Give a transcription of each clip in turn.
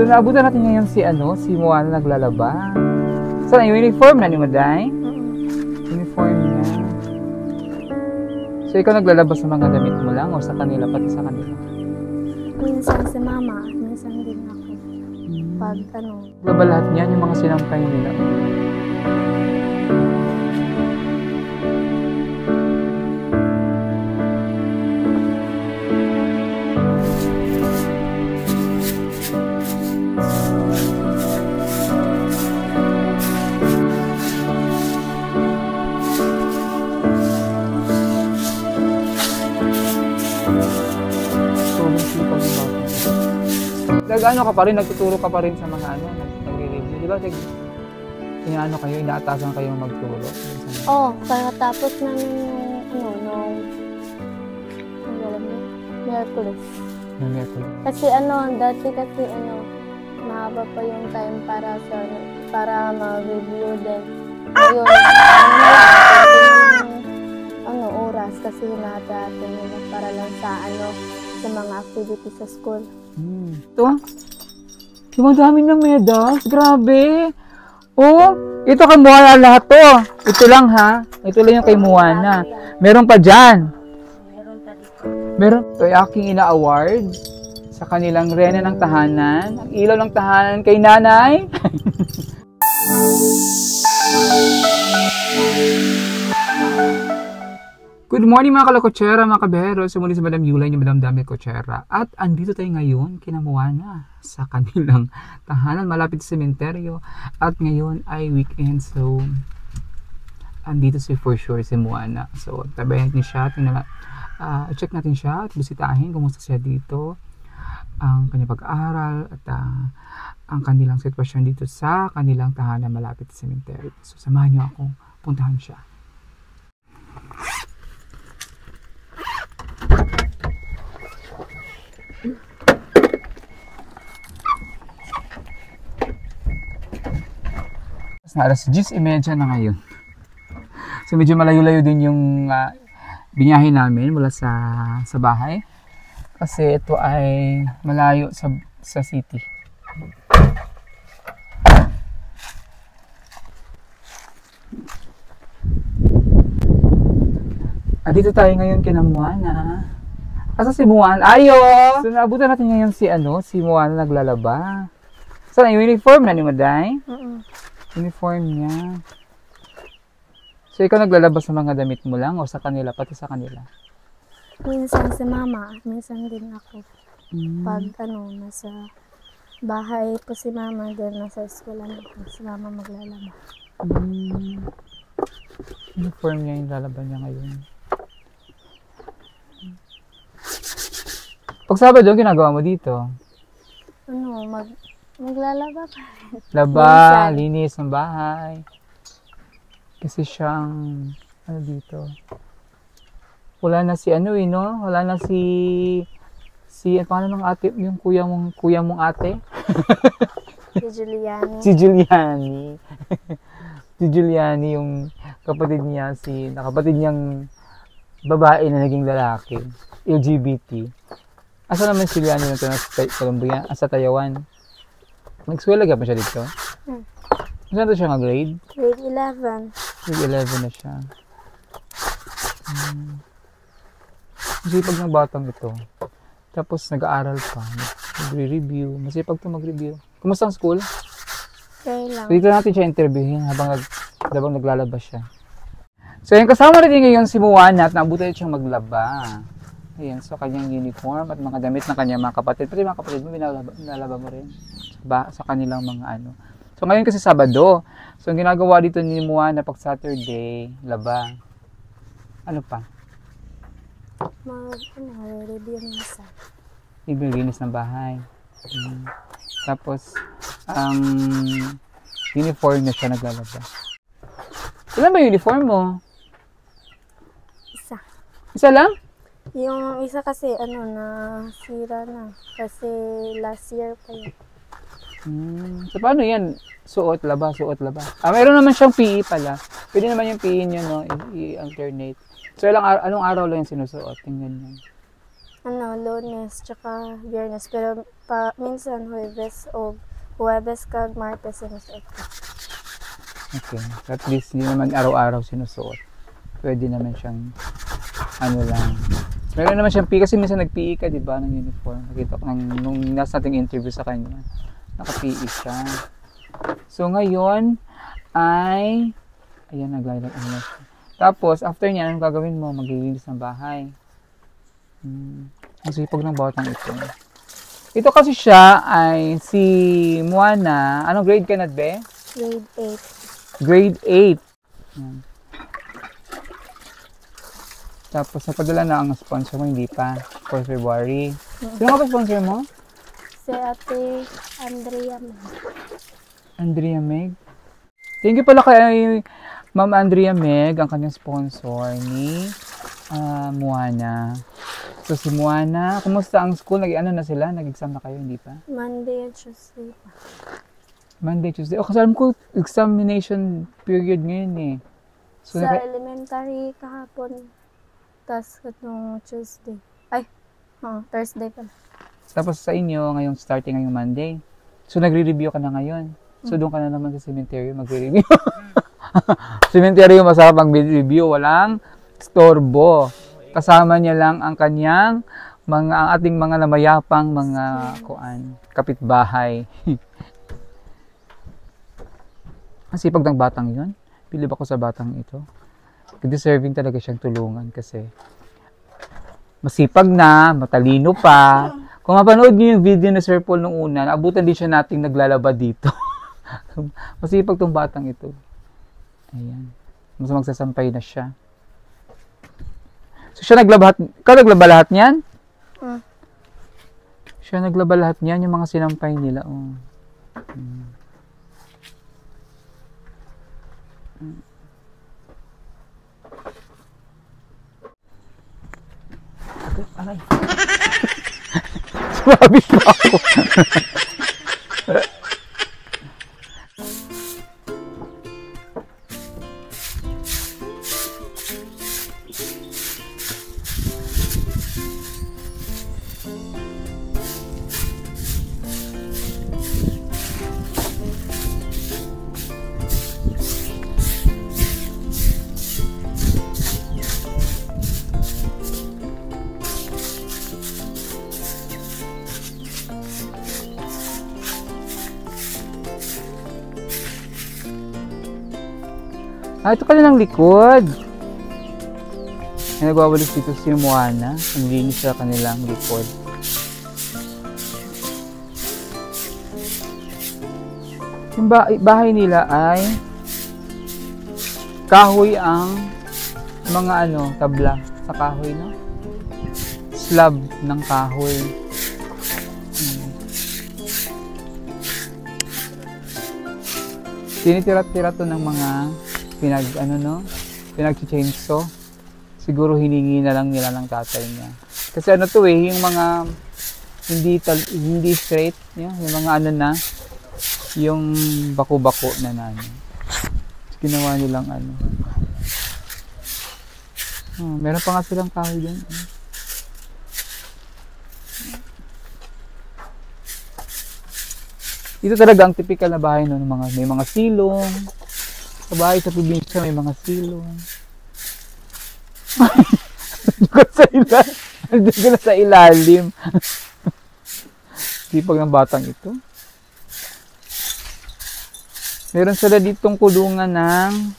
naabutan natin ngayon si Moana naglalaba. Saan yung uniform na ni Maday? Uniform niya. So ikaw naglalaba sa mga damit mo lang o sa kanila, pati sa kanila? Minsan si mama, minsan din ako. Pag Laba lahat niyan, yung mga sinampay nila. Nag-ano ka pa rin, nagtuturo ka pa rin sa mga nagre-review. Di ba? Inaano kayo, inaatasan kayo magturo? Oo, pagkatapos namin Miyerkules. Kasi dati kasi mahaba pa yung time para ma-review din. Ngayon, oras kasi hinahati nila para lang sa mga activities sa school. Ito? Yung dami ng medals. Grabe. Oh, ito kay Moana lahat to. Ito lang ha. Ito lang yung kay Moana. Meron pa dyan. Meron. Ito ay aking ina-award sa kanilang rena ng tahanan. Ang ilaw ng tahanan kay nanay. Good morning mga kalokotsera, mga kabehero. Sumuli sa Madam Yulay ni Madam Dami Kotsera. At andito tayo ngayon kina Moana sa kanilang tahanan malapit sa sementeryo. At ngayon ay weekend, so andito for sure si Moana. So tabayan natin siya, check natin siya at bisitahin kumusta siya dito, ang kanyang pag-aaral at ang kanilang sitwasyon dito sa kanilang tahanan malapit sa sementeryo. So samahan niyo ako, puntahan siya. Alas 10:30 na ngayon. So medyo malayo-layo din yung binyahe namin mula sa bahay. Kasi ito ay malayo sa city. Dito tayo ngayon kina Moana. Asa si Moana? Ayo! So naabutan natin ngayon si Moana naglalaba. Saan yung uniform na ni Maday? Uniform niya. So ikaw naglalaba sa mga damit mo lang o sa kanila, pati sa kanila? Minsan si mama, minsan din ako. Pag nasa bahay po si mama, din nasa eskwela si mama maglalaba. Uniform niya yung lalaban niya ngayon. Pag Sabado, ginagawa mo dito? Maglalaba pa rin. Laba, linis ng bahay. Kasi siyang, dito. Wala na si wala na si paano ng ate, yung kuya mong ate? Si Giuliani. Si Giuliani. Si Giuliani yung kapatid niyang babae na naging lalaki. LGBT. Asa naman si Giuliani nito sa Colombia? Sa Taiwan? Nag-eskwela pa siya dito? Saan siya nga grade? Grade 11. Grade 11 na siya. Masipag ng batang ito. Tapos nag-aaral pa. Nag-review. Masipag ito mag-review. Kumusta ang school? Okay lang. So, dito natin siya interviewin habang naglalaba siya. So yung kasama natin ngayon si Moana at naabutan siyang maglaba. Ayan, so kanyang uniform at mga damit ng kanyang mga kapatid. Pati mga kapatid mo, binalaba mo rin sa kanilang mga So ngayon kasi Sabado. So ang ginagawa dito ni Moana pag Saturday, laba. Ano pa? Review minsan. Linis ng bahay. Tapos, ang uniform na siya naglalaba. Ilan ba yung uniform mo? Isa. Isa lang? Yung isa kasi, nasira na. Kasi last year pa yun. So, paano yan? Suot, laba. Mayroon naman siyang PE pala. Pwede naman yung PE niya, no? I-alternate. So, anong araw lang yung sinusuot? Tingnan niyo. Lunes tsaka Biyernes, pero minsan Huwebes kag Martes sinusuot ko. Okay. At least hindi naman araw-araw sinusuot. Pwede naman siyang lang. Meron naman siyang PE kasi minsan nag-PE ka, di ba, ng uniform. Nakita ko nung nasa nating interview sa kanya. Naka-PE siya. So ngayon ay ayan, naglalagay na siya. Tapos after niya, anong gagawin mo? Maglilinis ng bahay. Ang sipag ng batang ito. Ito kasi siya ay si Moana. Anong grade ka na, be? Grade 8. Grade 8. Ayan. Tapos napadala na ang sponsor mo, hindi pa. For February. Sino nga ba sponsor mo? Si Ate Andrea Meg. Andrea Meg. Thank you pala kay Ma'am Andrea Meg, ang kanyang sponsor ni Moana. So si Moana, kumusta ang school? Na sila? Nag-exam na kayo, hindi pa? Monday at Tuesday pa. Monday, Tuesday. Kasi alam ko, examination period ngayon eh. So, sa elementary kahapon. Tapos itong Tuesday. Thursday pala. Tapos sa inyo, ngayong starting ngayong Monday. So nagre-review ka na ngayon. So doon ka na naman sa cemetery magre-review. Cemetery yung masarap ang review. Walang storbo. Kasama niya lang ang kanyang ang ating mga namayapang mga kapitbahay. Ang sipag ng batang yun. Bilib ako sa batang ito. Deserving talaga siyang tulungan kasi masipag na, matalino pa. Kung mapanood niyo yung video ni Sir Paul nung una, naabutan din siya nating naglalaba dito. Masipag tong batang ito. Ayan. Mas magsasampay na siya. So siya naglaba lahat niyan? Siya naglaba lahat niyan, yung mga sinampay nila. Oh. Aray. Sumabit pa ako. Ito ka na ng likod. May nagwawalis dito si Moana. Ang linis sa kanilang likod. Yung bahay nila ay kahoy ang mga tabla sa kahoy, no? Slab ng kahoy. Tinitira-tira to ng mga pinag-chainsaw. Siguro hiningi na lang nila ng tatay niya. Kasi yung mga hindi straight, yung mga yung bako-bako na ginawa nilang meron pa nga silang kahoy dyan. Ito talaga ang typical na bahay may mga silong. Sa bahay sa probinsya may mga silong. Nandun ka na sa ilalim. Sipag ng batang ito. Meron sila ditong kulungan ng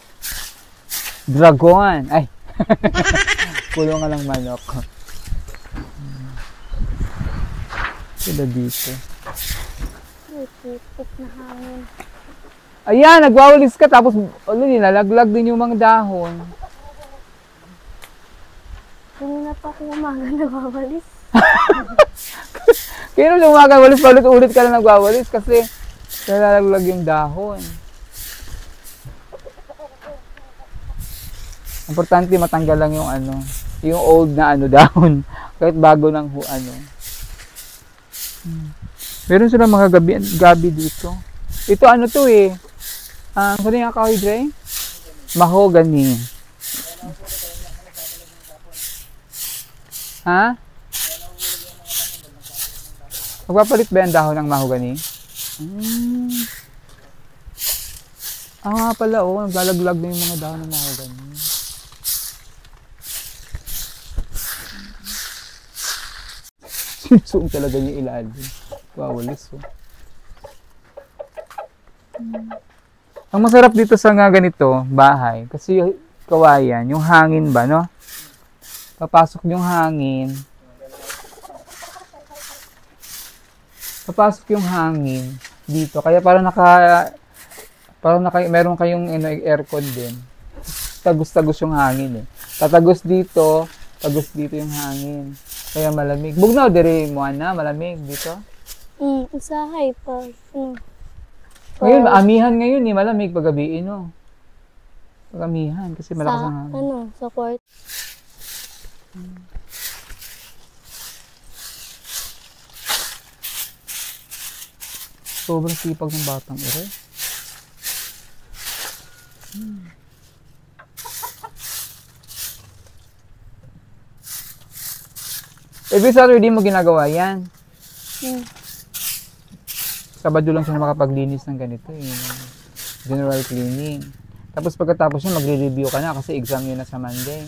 dragon. Ay! Kulungan ng manok. Sila dito. Tipik na hangin. Ayan, nagwawalis ka tapos nilalaglag din yung mga dahon. Kanina pa ako umaga nagwawalis. Kaya nung umaga walis, ulit-ulit ka na nagwawalis kasi nilalaglag yung dahon. Importante matanggal lang yung yung old na dahon. Kahit bago ng Meron sila mga gabi dito. Ito to eh. Ano yung kahoy, Dre? Mahogany. Ha? Magpapalit ba yung dahon ng mahogany? Hmm. Nga pala, naglalaglag na yung mga dahon ng mahogany. Sinusuong talaga yung ilalim. Wawalis, Ang masarap dito sa nga ganito, bahay, kasi kawayan, yung hangin ba, no? Papasok yung hangin. Dito. Kaya parang meron kayong aircon din. Tagos-tagos yung hangin eh. Tatagos dito yung hangin. Kaya malamig. Bugnaw dire mo na malamig dito. Usahay pa. Ngayon, amihan ngayon eh, malamig paggabi, no? Pag-amihan, kasi malakas ang hangin. Sa court. Sobrang sipag ng batang ere. Every Saturday mo ginagawa yan. Sabado lang siya na makapaglinis ng ganito eh. General cleaning. Tapos pagkatapos yun, magre-review ka na kasi exam yun na sa Monday.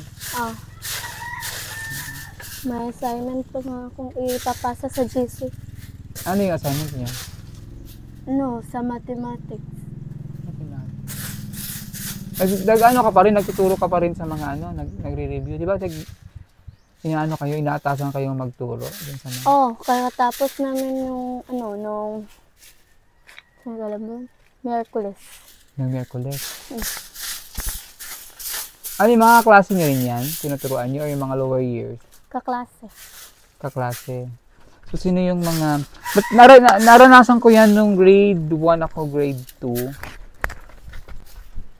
May assignment pa nga akong ipapasa sa GC. Ano yung assignment niya? Sa mathematics. Ano ka pa rin, nagtuturo ka pa rin sa mga nagre-review. Di ba? Inaatasan kayong magturo. Kaya tapos namin yung, Miyerkules. Yung Miyerkules. Ano yung mga klase nyo rin yan? Tinuturuan nyo? O yung mga lower years? Kaklase. So, sino yung mga... But naranasan ko yan nung grade 1 ako, grade 2.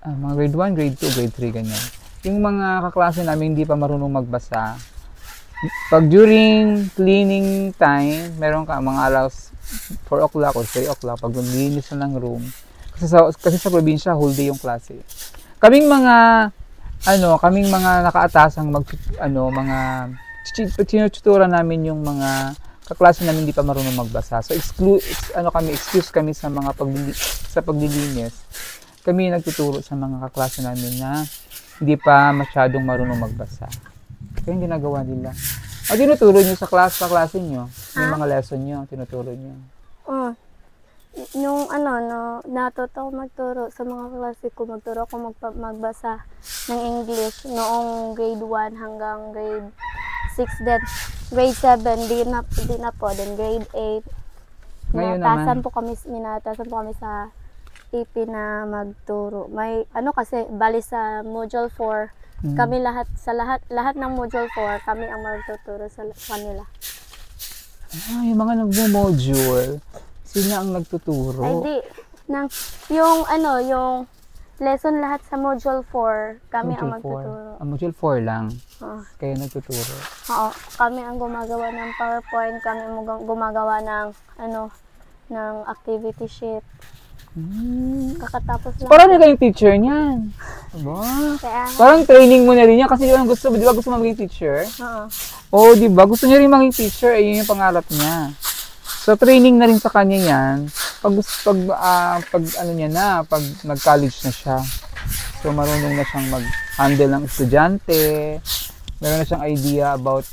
Mga grade 1, grade 2, grade 3, ganyan. Yung mga kaklase namin hindi pa marunong magbasa. Pag during cleaning time, meron ka mga alas 4 o'clock or 3 o'clock pag maglinis na ng room. Kasi sa probinsya, whole day yung klase. Kaming mga nakaasang tinututuran namin yung mga kaklase namin hindi pa marunong magbasa. So excuse kami sa mga paglilinis. Kami nagtuturo sa mga kaklase namin na hindi pa masyadong marunong magbasa. Kaya yung ginagawa nila. Tinuturo nyo sa klase nyo? Yung mga lesson nyo, tinuturo nyo? Yung natuto ko magturo sa mga klase ko, magturo ako magbasa ng English noong grade 1 hanggang grade 6 din. Grade 7, di na po. Then grade 8, minatasan po kami sa AP na magturo. May kasi bali sa module 4, kami lahat ng module 4, kami ang magtuturo sa kanila. Yung mga nagmo-module, sila ang nagtuturo? Ay di, yung lesson lahat sa module 4, kami ang magtuturo. Module 4 lang? Kaya nagtuturo? Oo, kami ang gumagawa ng PowerPoint, kami ang gumagawa ng activity sheet. Kakatapos lang. Parang na kayong teacher niyan. Diba? Parang training mo na rin yan kasi di ba gusto mo maging teacher? Oo. Di ba? Gusto niya rin maging teacher, yun yung pangarap niya. So training na rin sa kanya yan. Pag nag-college na siya. So marunong na siyang mag-handle ng estudyante. Meron na siyang idea about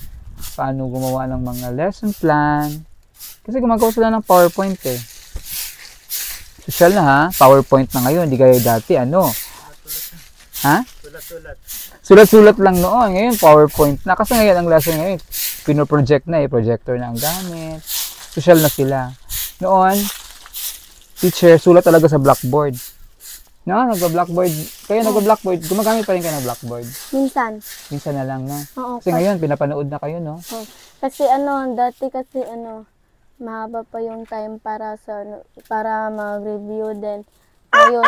paano gumawa ng mga lesson plan. Kasi gumagawa sila ng PowerPoint eh. Social na ha, PowerPoint na ngayon, hindi gaya dati, Ha? Sulat-sulat lang noon, ngayon PowerPoint na. Kasi ngayon ang lesson ngayon, pinoproject na projector na ang gamit. Social na sila. Noon, teacher, sulat talaga sa blackboard. Nagba-blackboard. Kaya nagba-blackboard, gumagamit pa rin kayo ng blackboard? Minsan na lang, no? Oo. Kasi ngayon, pinapanood na kayo, no? Kasi dati kasi mahaba pa yung time para mag-review din. Ngayon,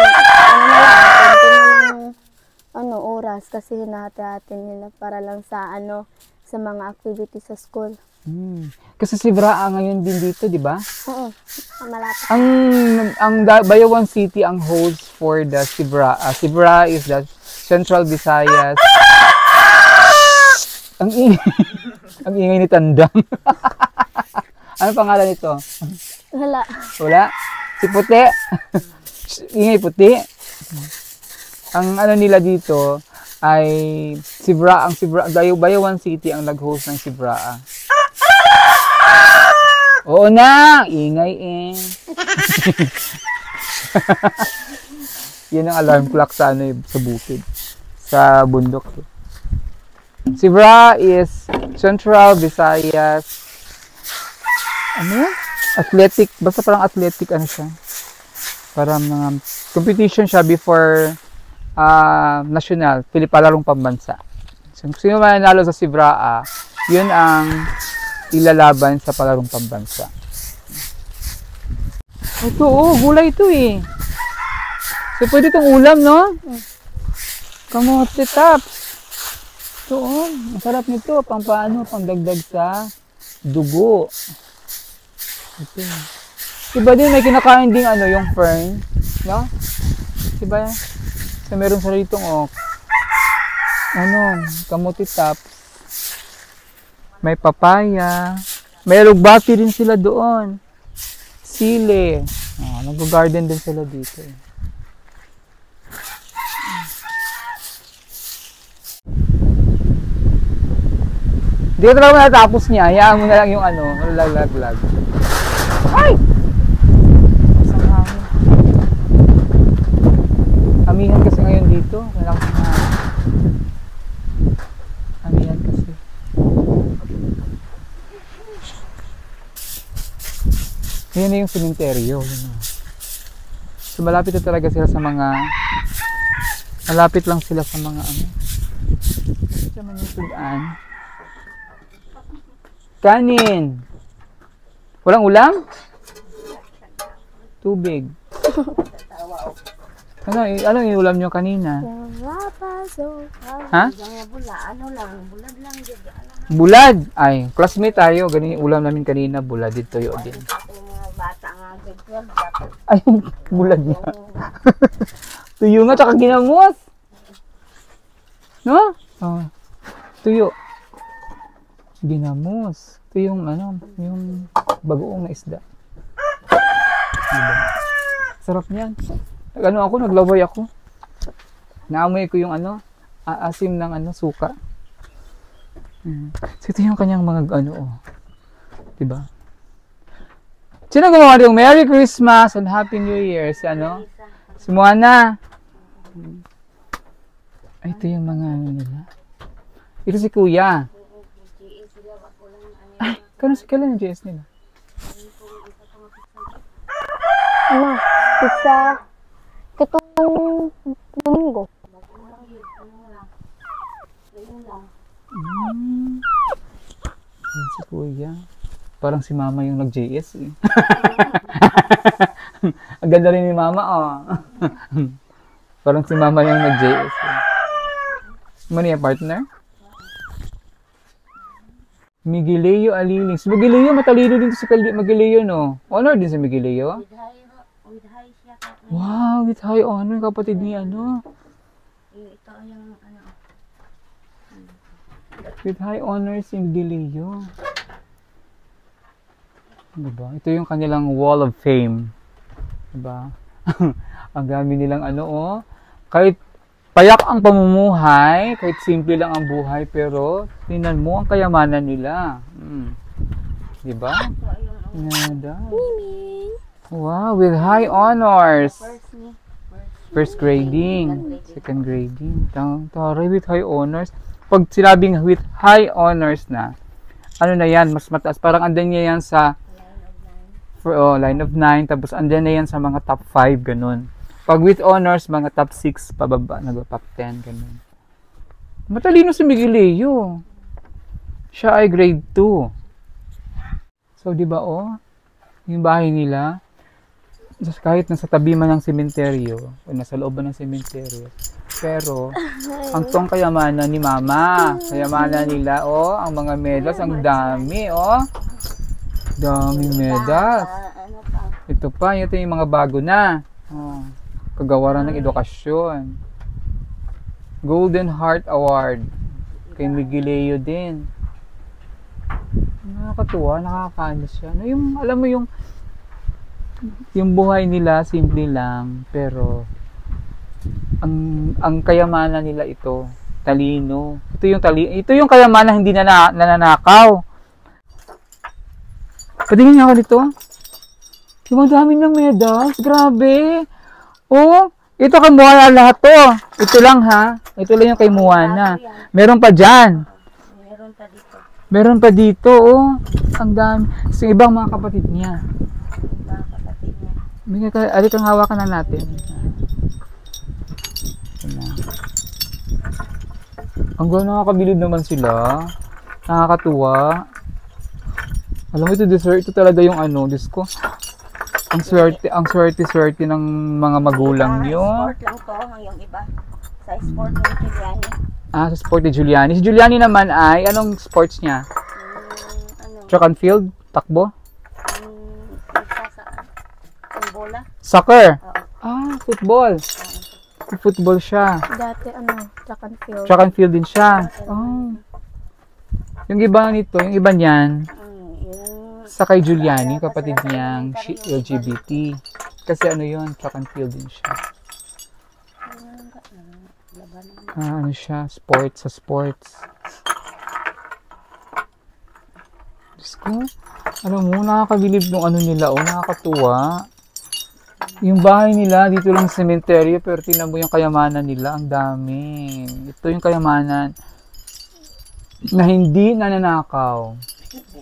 oras kasi hinahati-hati nila para lang sa mga activity sa school. Kasi si Braa ngayon din dito, di ba? Oo, malapit. Ang Bayawan City ang host for the Sibra. Sibra is the Central Visayas. Ang ingay ni Tandang. Ano pangalan nito? Wala. Wala? Si Puti? Ingay Puti? Ang ano nila dito ay ang Bayawan City ang nag-host ng Sibraa. Oo na! Ingay eh. Yan ang alarm clock sa sa bukid. Sa bundok. Sibraa is Central Visayas athletic, basta parang athletic siya. Parang competition siya before national, palarong pambansa. So, sino man nanalo sa Sibraa, yun ang ilalaban sa palarong pambansa. Ito, gulay ito eh. So, pwede itong ulam, no? Kamote tops. Ito, masarap nito. Pang dagdag sa dugo. Ito. Diba din, may kinakain ding yung fern, no? Diba? So, meron sa ritong, kamote tops. May papaya. May lugbati din sila doon. Sili. Nag-garden din sila dito. Dito talaga natapos niya. Hayaan mo na lang yung lag. Ay! Isang hangin. Amihan kasi ngayon dito. Malakas na hangin. Amihan kasi. Yan na yung sementeryo. So malapit na talaga sila sa mga malapit lang sila sa mga Ito man yung sudan. Kanin. Walang ulam? Tubig. Ano yung ulam nyo kanina? Ha? Bulad. Ay, classmate tayo. Ganun yung ulam namin kanina. Bulad dito yun din. Ay, bulad niya. Tuyo nga, tsaka ginamos. No? Tuyo. Ginamos. Ito yung yung bagoong na isda. Diba? Sarap niyan. Naglaway ako. Naamoy ko yung asim ng suka. So ito yung kanyang mga diba? Sino gumawa yung Merry Christmas and Happy New Year? Si Moana. Ay, ito yung mga nila. Ito si Kuya. Ay, kailan yung JS nila? Isa katong Domingo. Si Kuya. Parang si Mama yung nag-JS eh. Ang ganda rin ni Mama Parang si Mama yung nag-JS eh. Mani partner? Migueleo Aliling. Si Migueleo, matalino din si Migueleo, no? Honor din si Migueleo? With high siya. Wow, with high honor. Kapatid ni Ito yung With high honor si Migueleo. Diba? Ito yung kanilang wall of fame. Diba? Ang dami nilang kahit payak ang pamumuhay, kahit simple lang ang buhay, pero tingnan mo ang kayamanan nila. Diba? Wow, with high honors. First grading, second grading. Taray, with high honors. Pag sinabing with high honors na, na yan, mas mataas. Parang andan niya yan sa line of 9, tapos andan na yan sa mga top 5, ganun. Pag with honors, mga top 6 pababa, top 10, ganun. Matalino si Migueleo. Siya ay grade 2. So, di ba, yung bahay nila, kahit nasa tabi man ng sementeryo, o nasa loob ng sementeryo, pero, ang tong kayamanan ni Mama, kayamanan nila, ang mga medals, ang dami, daming medals. Ito pa, ito yung mga bago na. Kagawaran ng edukasyon. Golden Heart Award kay Migueleo din. Nakakatuwa, nakakaano siya. No, yung, alam mo yung buhay nila, simple lang, pero ang kayamanan nila ito, talino. Ito yung kayamanan hindi nananakaw. Patingin nga ako dito. Yung dami ng medals, grabe. Oh, ito kay Moana lahat to. Ito lang ha. Ito lang yung kay Moana. Meron pa dyan. Meron pa dito. Meron pa dito, oh. Ang dami. Sa ibang mga kapatid niya. Mga kapatid niya. Alit ang hawakan na natin. Ang gano'n, nakakabilib naman sila. Nakakatuwa. Alam mo, ito talaga yung ano, Diyos ko. Ang swerte ng mga magulang nyo. Sport lang to, yung iba. Sa sport ni Giuliani. Sa sport ni Giuliani. Si Giuliani naman ay, anong sports niya? Track and field? Takbo? Bola? Soccer? Football. Football siya. Dati track and field. Track and field din siya. Oh. Yung iba nito, yung iba niyan, sa kay Giuliani, kapatid niyang LGBT. Kasi ano yun, track and field din siya. Ano siya, sports, sa sports. Diyos ko, alam mo, nakakabilib nung ano nila, nakakatuwa. Yung bahay nila, dito lang sa cemetery, pero tingnan mo yung kayamanan nila, ang dami. Ito yung kayamanan na hindi nananakaw.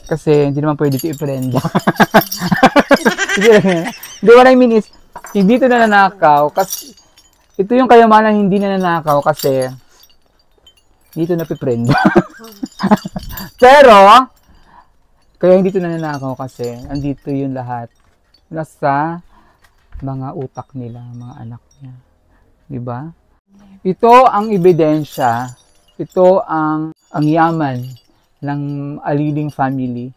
Kasi hindi naman pwede ito i-prenda. Hindi, what I mean is, hindi ito nananakaw. Kasi, ito yung kayamanan hindi nananakaw kasi dito napiprenda. Pero, kaya hindi ito nananakaw kasi andito yung lahat. Nasa mga utak nila, mga anak niya. Diba? Ito ang ebidensya. Ito ang yaman ng Aliling family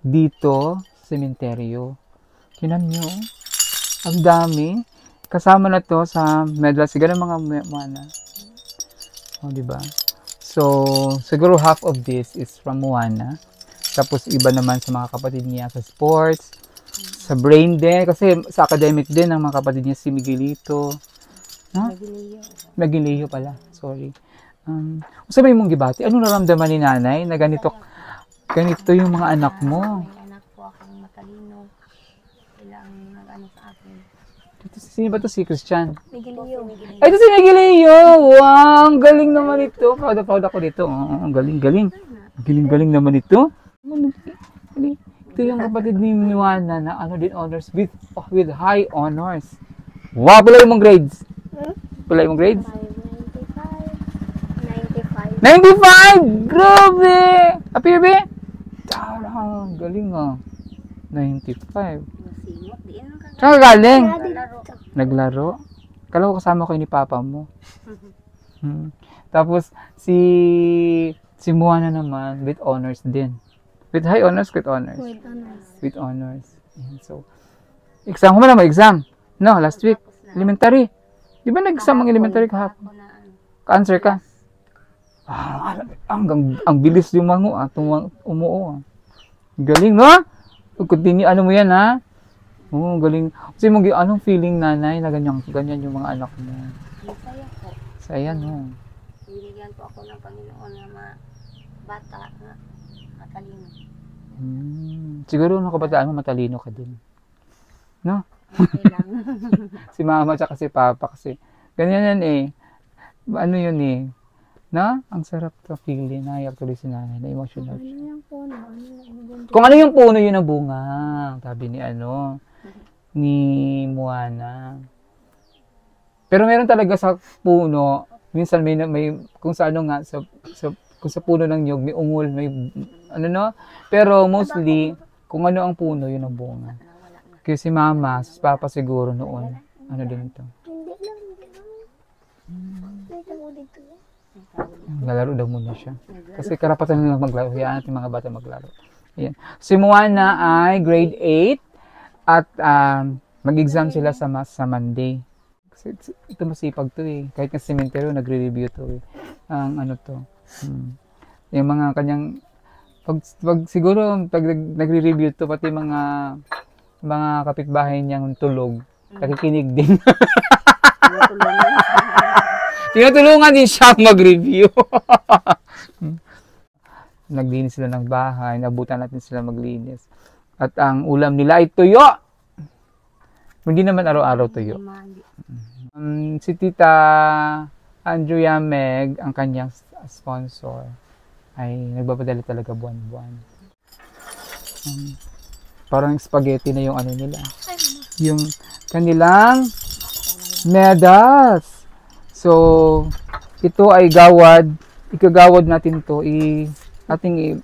dito sa sementeryo. Tingnan nyo, ang dami. Kasama na to sa medal. Siguro mga Moana. Diba? So, siguro half of this is from Moana. Tapos iba naman sa mga kapatid niya sa sports, sa brain din. Kasi sa academic din ng mga kapatid niya si Miguelito. Miguelio pala. Sorry. Sabi mong gibati, anong naramdaman ni nanay na ganito yung mga anak mo? May anak po akong matalino. Ilang nag-ano sa akin. Sino ba to? Si Christian? Miguelio. Ay, ito si Miguelio! Wow! Ang galing naman ito. Proud ako dito. Ang galing. Galing naman ito. Ito yung kapatid ni Moana na din honors with high honors. Wow! Pulay mong grades. 95! Grabe! Apir be? Galing 95. Saan ka galing? Naglaro? Kala ko kasama ko ni papa mo. Tapos si Moana naman with honors din. With high honors, with honors. With honors. So, exam mo na exam? No, last week. Elementary. Di ba nag-exam ang elementary kahapon? Ka-answer ka? Ang bilis yung mga umuo. Galing, no? Continue, ano mo yan, ha? Galing. Kasi anong feeling, nanay, na ganyan yung mga anak mo? Saya po. Saya, no? Binigyan po ako ng Panginoon ng mga bata na matalino. Siguro nung kabataan mo, matalino ka din. No? Okay lang. Si mama at si papa kasi. Ganyan yan eh. Ano yun eh. Na? Ang sarap to feeling. Naiyak tuloy si nanay. Na-emotional siya. Ano yung puno? Kung ano yung puno, yun ang bunga. Sabi ni Moana. Pero meron talaga sa puno, minsan may kung sa ano nga, kung sa puno ng nyug, may ungol, may pero mostly, kung ano ang puno, yun ang bunga. Kaya si mama, si papa siguro noon, din ito. Maglalaro daw muna siya. Kasi karapatan nilang maglaro. Hayaan natin mga bata maglaro. Ayan. Si Moana ay grade 8 at mag-exam sila sa Monday. Kasi ito masipag to eh. Kahit nga cemetery, nagre-review to eh. Ang Yung mga kanyang Pag siguro, pag nagre-review to, pati mga kapitbahay niyang tulog, nakikinig din. Tinutulungan din siya mag-review. Naglinis sila ng bahay, nabutan natin sila maglinis. At ang ulam nila ay tuyo. Hindi naman araw-araw tuyo. Si Tita Andrea Meg, ang kanyang sponsor, ay nagbapadala talaga buwan-buwan. Parang spaghetti na yung ano nila. Yung kanilang medals. So, ito ay ikagawad natin to, ating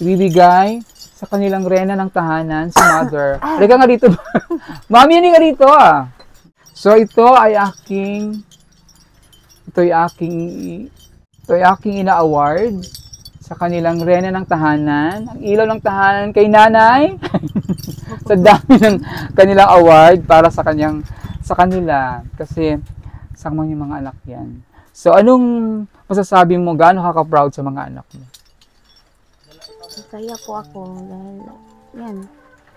ibibigay sa kanilang rena ng tahanan, si Mother. Halika nga dito. Mami, halika dito ah. So, ito ay aking ina-award sa kanilang rena ng tahanan. Ang ilaw ng tahanan kay nanay. Sa dami ng kanilang award para sa kanila. Kasi, sakmang yung mga anak yan. So, anong masasabi mo? Gaano ka-proud sa mga anak mo? Masaya po ako dahil yan,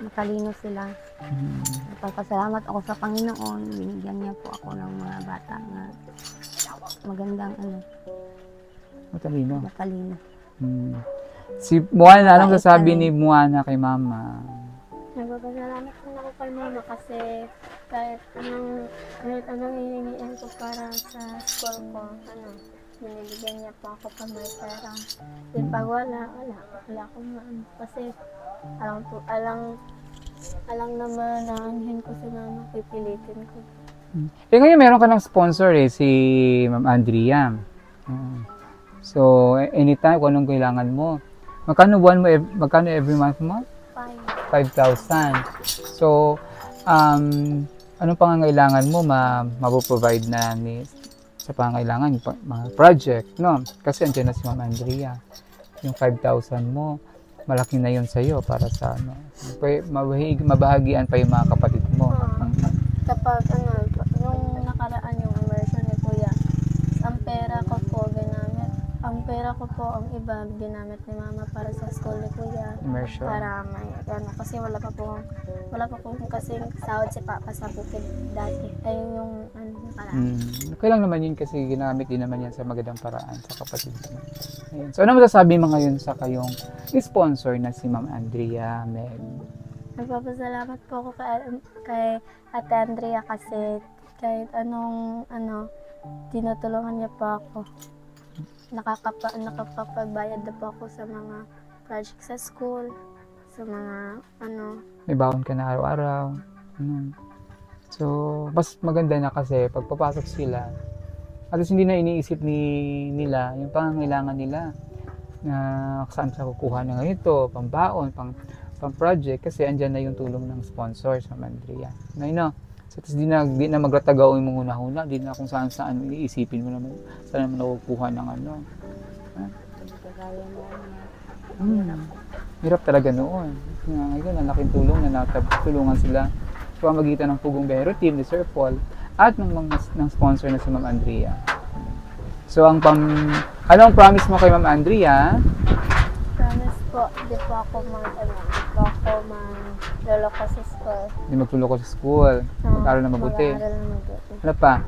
matalino sila. Nagpapasalamat ako sa Panginoon. Binigyan niya po ako ng mga bata na magandang Matalino. Si Moana, anong sasabi ni Moana kay Mama? Nagpapasalamat din ako kay Mama kasi kahit anong hinihingiin ko para sa school ko, binibigyan niya po ako pag may pera. Pag wala akong maano. Kasi alang naman na anhin ko si Mama, pipilitin ko. Ngayon meron ka ng sponsor si Ma'am Andrea. So, anytime kung anong kailangan mo. Magkano every month mo? 5,000. So, anong pangangailangan mo mapoprovide na sa pangangailangan, mga project, no? Kasi andyan na si Ma'am Andrea. Yung 5,000 mo, malaki na yun sa'yo para sa mabahagian pa yung mga kapatid mo. Kapag nung nakaraan yung immersion ni Kuya, ang pera ko po, ang iba ginamit ni Mama para sa school ni Kuya. Immersion. Para may kasi wala pa po kasing sahod si Papa sa bukid dati. Ayun yung nakaraan. Okay lang naman yun kasi ginamit din naman yan sa magandang paraan sa kapatid mo. Ayun. So, ano masasabi mo ngayon sa kayong sponsor na si Ma'am Andrea Meg? Nagpapasalamat po ako kay Ate Andrea kasi kahit anong tinutulungan niya po ako. Nakakapagbayad na po ako sa mga project sa school, sa mga May baon ka na araw-araw. So, mas maganda na kasi pagpapasok sila, at least hindi na iniisip nila yung pangangailangan nila na saan sa kukuha ng ganito, pambaon, pang-project, kasi andyan na yung tulong ng sponsor sa Mandria. So, di na magratagaw yung mga huna-huna, di na kung saan-saan iisipin mo naman, saan naman nakukuha ng Hirap talaga noon. Ngayon, ang laking tulong na natulungan sila sa pamagitan ng Pugong Biyahero Team ni Sir Paul at ng sponsor na si Ma'am Andrea. So, anong promise mo kay Ma'am Andrea? Promise po, di po ako magluloko sa school. Hindi magluloko sa school. Mag-aral na mabuti. Ano pa?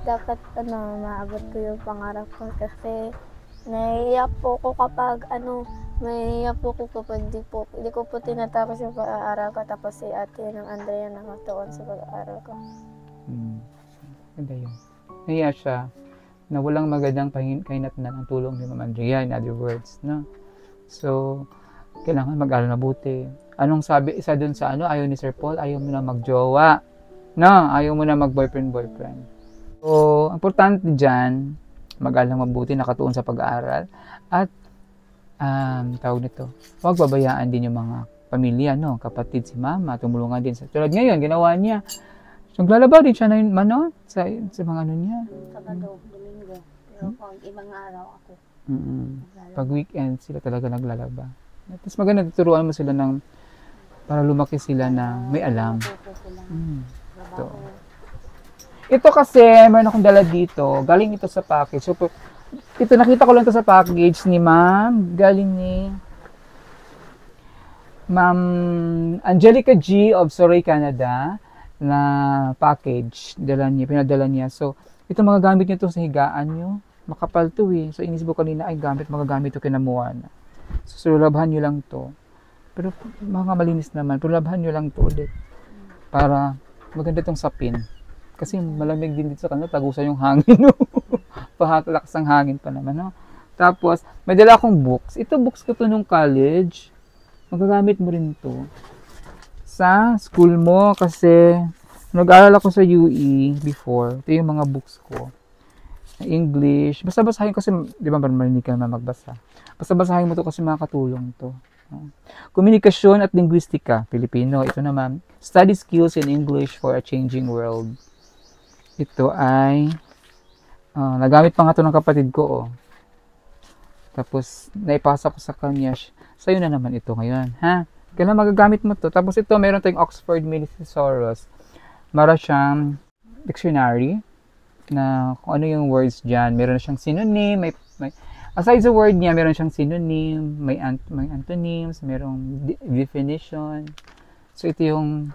Dapat maabot ko yung pangarap ko kasi naiiyak po ko kapag hindi ko po tinatapos yung pag-aaral ko, tapos si Ate ng Andrea nakatuon sa pag-aaral ko. Ganda yun. Naiiyak siya na walang magandang kahinatnan ang tulong ni Ma'am Andrea, in other words, no? So, kailangan mag-aral mabuti. Anong sabi, isa dun sa ayaw ni Sir Paul, ayaw mo na magjowa, no? Ayaw mo na mag-boyfriend. So, importante dyan, mag-aral mabuti, nakatuon sa pag-aaral, at tawag nito, huwag babayaan din yung mga pamilya, no? Kapatid, si Mama, tumulungan din. Tulad ngayon, ginawa niya. So, naglalabaw din siya sa mga niya. Sabado, Domingo. Pero pag ibang araw ako. Pag weekend, sila talaga naglalaba. Tapos maganda, tuturuan mo sila para lumaki sila na may alam. Ito kasi, meron akong dala dito. Galing ito sa package. So, ito nakita ko lang to sa package ni Ma'am. Galing ni Ma'am Angelica G of Surrey, Canada na package. Pinadala niya. So, ito magagamit niyo to sa higaan niyo. Makapal to eh. So, inisip ko kanina, ay magagamit to kina Moana. So, labhan niyo lang to. Pero mga malinis naman. Pero labhan niyo lang to ulit. Para maganda tong sapin. Kasi malamig din dito sa kanila. Tagusan yung hangin. No? Pahalakas ang hangin pa naman. No? Tapos, may dala akong books. Ito books ko to nung college. Magagamit mo rin to sa school mo kasi nag-aaral ako sa UE before. Ito yung mga books ko. English. Basta basahin kasi, di ba marinig ka naman magbasa. Basta basahin mo to kasi makakatulong to. Komunikasyon at linguistika, Filipino. Ito naman, study skills in English for a changing world. Ito ay, nagamit pa nga to ng kapatid ko, oh. Tapos, naipasa ko sa kanya. Sa'yo na naman ito ngayon, ha? Kailan magagamit mo to? Tapos ito, meron tayong Oxford Mini Thesaurus. Mara siyang dictionary na kung ano yung words dyan. Meron siyang synonym, aside sa word niya, meron siyang synonym, may antonyms, merong definition. So, ito yung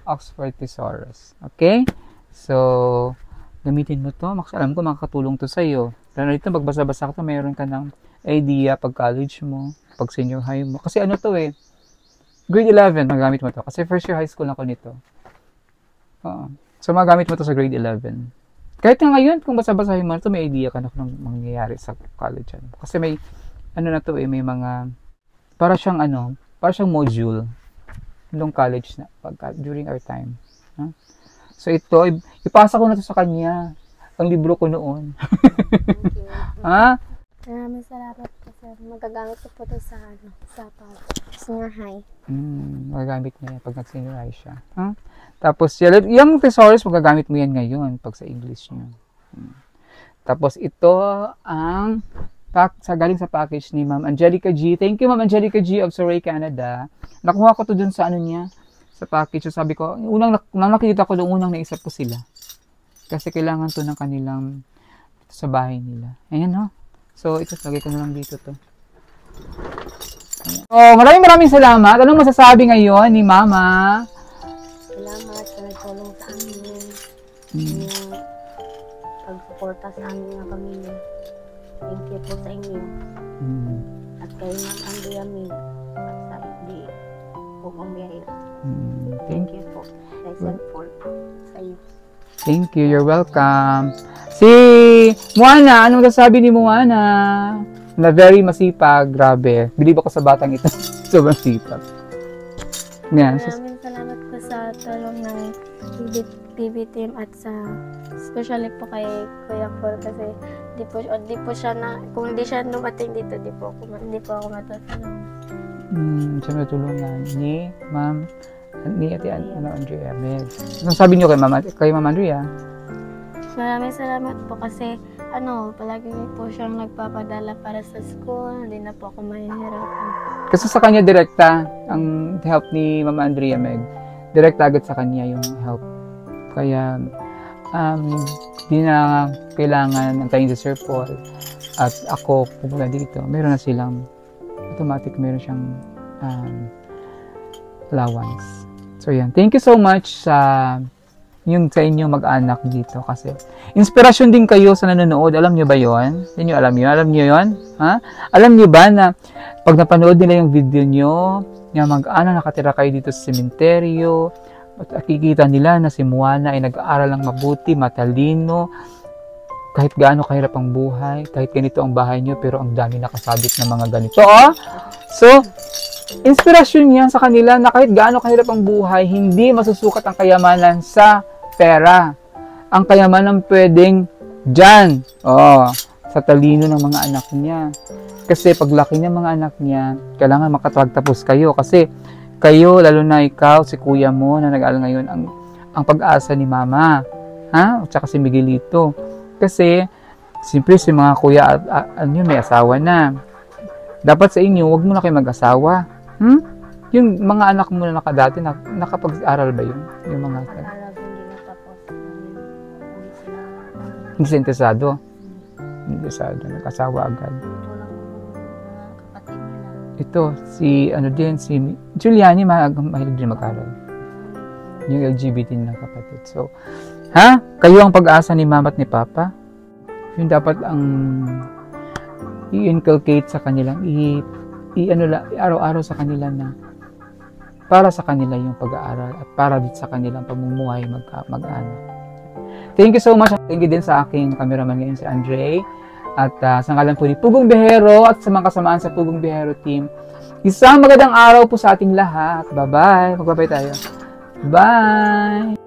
Oxford Thesaurus. Okay? So, gamitin mo to. Alam ko, makakatulong to sa'yo. Pero dito, magbasa-basa ka to, meron ka ng idea pag college mo, pag senior high mo. Kasi ano to eh, grade 11, magamit mo to. Kasi first year high school na ako nito. So, magamit mo to sa grade 11. Kahit nga ngayon, kung basa-basahin mo ito, may idea ka na kung mangyayari sa college. Kasi may, ano na to eh, may mga, para siyang module nung college na, during our time. So, ito, ipasa ko na to sa kanya. Ang libro ko noon. Ha? Maraming salamat po, sir. Magagamit ko po ito sa senior high. Magagamit niya yan pag nag-senior high siya. Tapos, yung thesaurus, magagamit mo yan ngayon pag sa English niyo. Tapos, ito ang galing sa package ni Ma'am Angelica G. Thank you, Ma'am Angelica G of Surrey, Canada. Nakuha ko to dun sa niya, sa package. So, sabi ko, nang nakikita ko doon, unang naisip ko sila. Kasi kailangan to ng kanilang sa bahay nila. Ayan, no? So, ito, lagay ko na lang dito to. Oh, maraming salamat. Anong masasabi ngayon ni Mama? Salamat sa nagtulong sa amin. Yung pagsuporta sa amin na pamilya. Thank you po sa inyo. At kay Ma'am Andrea Mig. At sa hindi po mamiyay. Thank you po. Sa support sa iyo. Thank you. You're welcome. Si Moana, anong masasabi ni Moana? Na very masipag, grabe. Believe ako sa batang ito. Sobrang sipag. Yan. Maraming salamat po sa tulong ng PB team at sa especially po kay Kuya Paul kasi di po siya na, kung hindi siya dumating dito, di po ako matutulungan. Siya matulungan ni Ma'am ni Ate Andrea. Anong sabi niyo kay Ma'am Andrea? Maraming salamat po kasi palagi po siyang nagpapadala para sa school. Hindi na po ako mahihirapan. Kasi sa kanya direkta ang help ni Ma'am Andrea Meg. Direkta agad sa kanya yung help. Kaya di na kailangan antayin si Sir Paul at ako pupunta dito. Meron na silang automatic, meron siyang allowance. So yan. Thank you so much sa inyong mag-anak dito kasi inspirasyon din kayo sa nanonood. Alam niyo ba yon? Hindi niyo alam yun? Alam niyo yon? Ha? Alam niyo ba na pag napanood nila yung video niyo, yung mag-anak nakatira kayo dito sa sementeryo, at nakikita nila na si Moana ay nag-aaral ng mabuti, matalino, kahit gaano kahirap ang buhay, kahit ganito ang bahay niyo, pero ang dami nakasabit na mga ganito. So, inspirasyon yan sa kanila na kahit gaano kahirap ang buhay, hindi masusukat ang kayamanan sa pera. Ang kayamanan pwedeng dyan. Sa talino ng mga anak niya. Kasi paglaki ng mga anak niya, kailangan makapagtapos kayo. Kasi kayo, lalo na ikaw, si kuya mo na nag-aaral ngayon, ang pag-asa ni mama. At saka si Miguelito. Kasi, siyempre si mga kuya, may asawa na. Dapat sa inyo, wag mo na kayo mag-asawa. Yung mga anak mo na nakadati, nakapag-aral ba yun? Yung mga hindi natapos. hindi sila interesado. hindi sa nag-asawa agad. Walang kapatid nila. Ito, si Giuliani, mahilig din mag-aral. Yung LGBT na kapatid. So, kayo ang pag-asa ni mama at ni papa. Yung dapat ang i-inculcate sa kanila, araw-araw sa kanila na para sa kanila yung pag-aaral at para din sa kanilang pamumuhay mag-anak. Thank you so much. Thank you din sa aking cameraman ngayon si Andre. At sa ngalan po ni Pugong Bihero at sa mga kasamaan sa Pugong Bihero team, isang magandang araw po sa ating lahat. Bye-bye. Magbabay tayo. Bye!